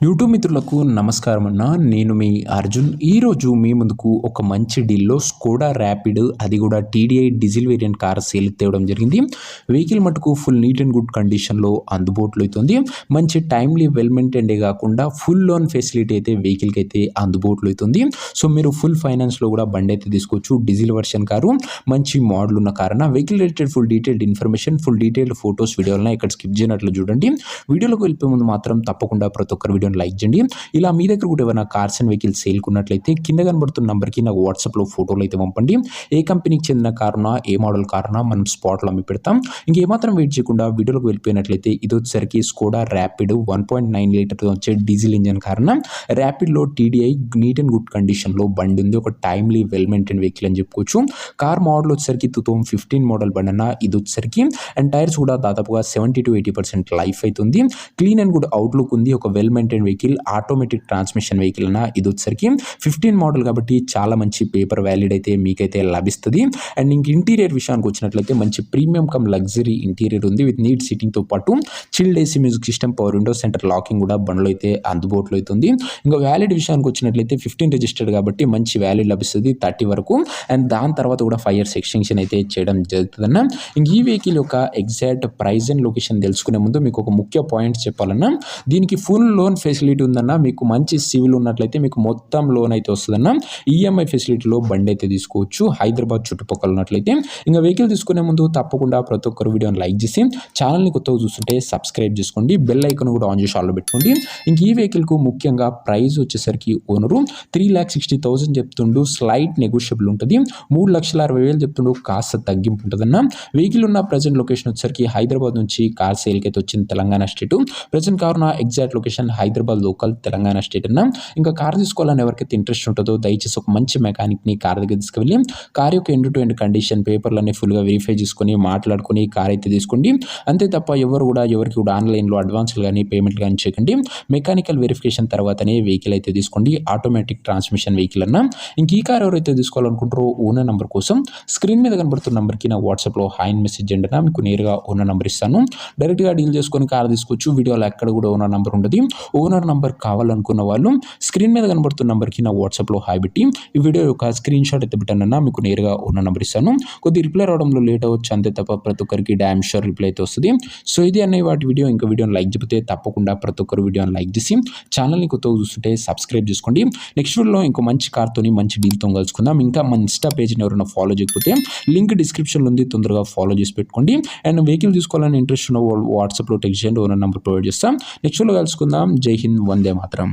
YouTube మిత్రులకు నమస్కారం అన్న. నేను మీ అర్జున్. ఈరోజు మీ ముందుకు ఒక మంచి డీల్‌లో స్కోడా ర్యాపిడ్, అది కూడా టీడీఐ డీజిల్ వేరియంట్ కార్ సేల్‌కి తేవడం జరిగింది. వెహికల్ మటుకు ఫుల్ నీట్ అండ్ గుడ్ కండిషన్‌లో అందుబాటులో అవుతుంది. మంచి టైమ్‌లీ వెల్ మెయింటైన్డే కాకుండా ఫుల్ లోన్ ఫెసిలిటీ అయితే వెహికల్‌కి అయితే అందుబాటులో అవుతుంది. సో మీరు ఫుల్ ఫైనాన్స్‌లో కూడా బండి అయితే తీసుకోవచ్చు. డీజిల్ వర్షన్ కారు, మంచి మోడల్ ఉన్న కారు అన్న. Vehicle related full detailed information, full detailed photos, వీడియోలను ఇక్కడ స్కిప్ చేయనట్లు చూడండి. వీడియోలోకి వెళ్ళిపోయే ముందు మాత్రం తప్పకుండా ప్రతి ఒక్కరు వీడియోని లైక్ చేయండి. ఇలా మీ దగ్గర కూడా ఏమైనా కార్స్ అండ్ వెహికల్స్ సేల్‌కి ఉన్నట్లయితే కింద కనబడుతున్న నంబర్‌కి నాకు వాట్సాప్‌లో ఫోటోలు అయితే పంపండి. ఏ కంపెనీకి చెందిన కారునా, ఏ మోడల్ కారునా మనం స్పాట్‌లో అమ్మి పెడతాం. ఇంకేమాత్రం వెయిట్ చేయకుండా వీడియోలోకి వెళ్ళిపోయినట్లయితే ఇది వచ్చేసరికి స్కోడా ర్యాపిడ్ 1.9 లీటర్‌తో వచ్చే డీజిల్ ఇంజిన్ కారున ర్యాపిడ్‌లో టీడీఐ నీట్ అండ్ గుడ్ కండిషన్‌లో బండి ఉంది. ఒక టైమ్లీ వెల్ మెయింటైన్ వెహికల్ అని చెప్పుకోవచ్చు. కార్ మోడల్ వచ్చేసరికి 2015 మోడల్ బండి అన్న. ఇది వచ్చేసరికి అండ్ టైర్స్ కూడా దాదాపుగా 70-80% లైఫ్ అవుతుంది. క్లీన్ అండ్ గుడ్ అవుట్లుక్ ఉంది. ఒక well maintain vehicle, automatic transmission vehicle అన్న. ఇది వచ్చేసరికి 15 మోడల్ కాబట్టి చాలా మంచి పేపర్ వ్యాలిడ్ అయితే మీకైతే లభిస్తుంది. అండ్ ఇంక ఇంటీరియర్ విషయానికి వచ్చినట్లయితే మంచి ప్రీమియం కమ్ లగ్జరీ ఇంటీరియర్ ఉంది. విత్ నీట్ సీటింగ్తో పాటు chilled AC music system, power window centre locking కూడా బండ్లో అయితే అందుబాటులో అవుతుంది. ఇంకా వ్యాలిడ్ విషయానికి వచ్చినట్లయితే 15 రిజిస్టర్డ్ కాబట్టి మంచి వ్యాలిడ్ లభిస్తుంది 30 వరకు. అండ్ దాని తర్వాత కూడా 5 years ఎక్స్టెన్షన్ అయితే చేయడం జరుగుతుందన్న. ఇంక ఈ వెహికల్ యొక్క ఎగ్జాక్ట్ ప్రైస్ అండ్ లొకేషన్ తెలుసుకునే ముందు మీకు ఒక ముఖ్య పాయింట్ చెప్పాలన్నా, దీనికి ఫుల్ లోన్ ఫెసిలిటీ ఉందన్న. మీకు మంచి సివిల్ ఉన్నట్లయితే మీకు మొత్తం లోన్ అయితే వస్తుందన్న. ఈఎంఐ ఫెసిలిటీలో బండి అయితే తీసుకోవచ్చు హైదరాబాద్ చుట్టుపక్కల ఉన్నట్లయితే. ఇంకా వెహికల్ తీసుకునే ముందు తప్పకుండా ప్రతి ఒక్కరు వీడియోని లైక్ చేసి ఛానల్ని కొత్తగా చూస్తుంటే సబ్స్క్రైబ్ చేసుకోండి. బెల్ ఐకాన్ కూడా ఆన్ చేసి ఆన్లో పెట్టుకోండి. ఇంక ఈ వెహికల్కు ముఖ్యంగా ప్రైస్ వచ్చేసరికి ఓనరు 3,60,000 చెప్తుండు. స్లైట్ నెగోషియబుల్ ఉంటుంది. 3,60,000 చెప్తుండు. కాస్త తగ్గింపు ఉంటుందన్న. వెహికల్ ఉన్న ప్రజెంట్ లొకేషన్ వచ్చేసరికి హైదరాబాద్ నుంచి కార్ సేల్కి అయితే వచ్చింది తెలంగాణ స్టేట్. ప్రజెంట్ కారున exact location Hyderabad local Telangana state అన్న. ఇంకా కార్ తీసుకోవాలని ఎవరికైతే ఇంట్రెస్ట్ ఉంటుందో దయచేసి ఒక మంచి మెకానిక్ని కార్ దగ్గర తీసుకువెళ్ళి కార్ యొక్క ఎండ్ టు ఎండ్ కండిషన్, పేపర్లన్నీ ఫుల్గా వెరిఫై చేసుకొని మాట్లాడుకొని కార్ అయితే తీసుకోండి. అంతే తప్ప ఎవరికి కూడా ఆన్లైన్లో అడ్వాన్స్లు కానీ పేమెంట్లు కానీ చేయకండి. మెకానికల్ వెరిఫికేషన్ తర్వాతనే వెహికల్ అయితే తీసుకోండి. ఆటోమేటిక్ ట్రాన్స్మిషన్ వెహికల్ అన్న. ఇంక ఈ కార్ ఎవరైతే తీసుకోవాలనుకుంటారో ఓనర్ నెంబర్ కోసం స్క్రీన్ మీద కనబడుతున్న నెంబర్కి నా వాట్సాప్లో హాయ్ అని మెసేజ్ చేయండి. మీకు నేరుగా ఓనర్ నెంబర్ ఇస్తాను. డైరెక్ట్గా డీల్ చేసుకొని కార్ తీసుకోవచ్చు. వీడియోలో ఎక్కడ కూడా ఓనర్ నెంబర్ ఉండదు. ఓనర్ నెంబర్ కావాలనుకున్న వాళ్ళు స్క్రీన్ మీద కనబడుతున్న నెంబర్కి నా వాట్సాప్లో హాయ్ పెట్టి ఈ వీడియో యొక్క స్క్రీన్ షాట్ అయితే పెట్టానన్నా మీకు నేరుగా ఓనర్ నెంబర్ ఇస్తాను. కొద్దిగా రిప్లై రావడంలో లేట్ అవ్వచ్చు, అంతే తప్ప ప్రతి ఒక్కరికి డ్యామ్ షూర్ రిప్లై అయితే వస్తుంది. సో ఇది అనే వాటి వీడియో. ఇంకా వీడియోని లైక్ చెప్తే తప్పకుండా ప్రతి ఒక్కరు వీడియోని లైక్ చేసి ఛానల్ని కొత్తగా చూస్తుంటే సబ్స్క్రైబ్ చేసుకోండి. నెక్స్ట్ వీడియోలో ఇంకో మంచి కార్తోని మంచి డీల్తో కలుసుకుందాం. ఇంకా మన ఇన్స్టా పేజ్ని ఎవరైనా ఫాలో చేయకపోతే లింక్ డిస్క్రిప్షన్లో ఉంది, తొందరగా ఫాలో చేసి పెట్టుకోండి. అండ్ వెహికల్ తీసుకోవాలని ఇంట్రెస్ట్ ఉన్న వాళ్ళు వాట్సాప్లో టెక్స్ట్ చేయండి, ఓనర్ నెంబర్ ప్రొవైడ్ చేస్తాం. నెక్స్ట్ వీడియోలో కలుసుకుందాం. జై హింద్, వందే మాతరం.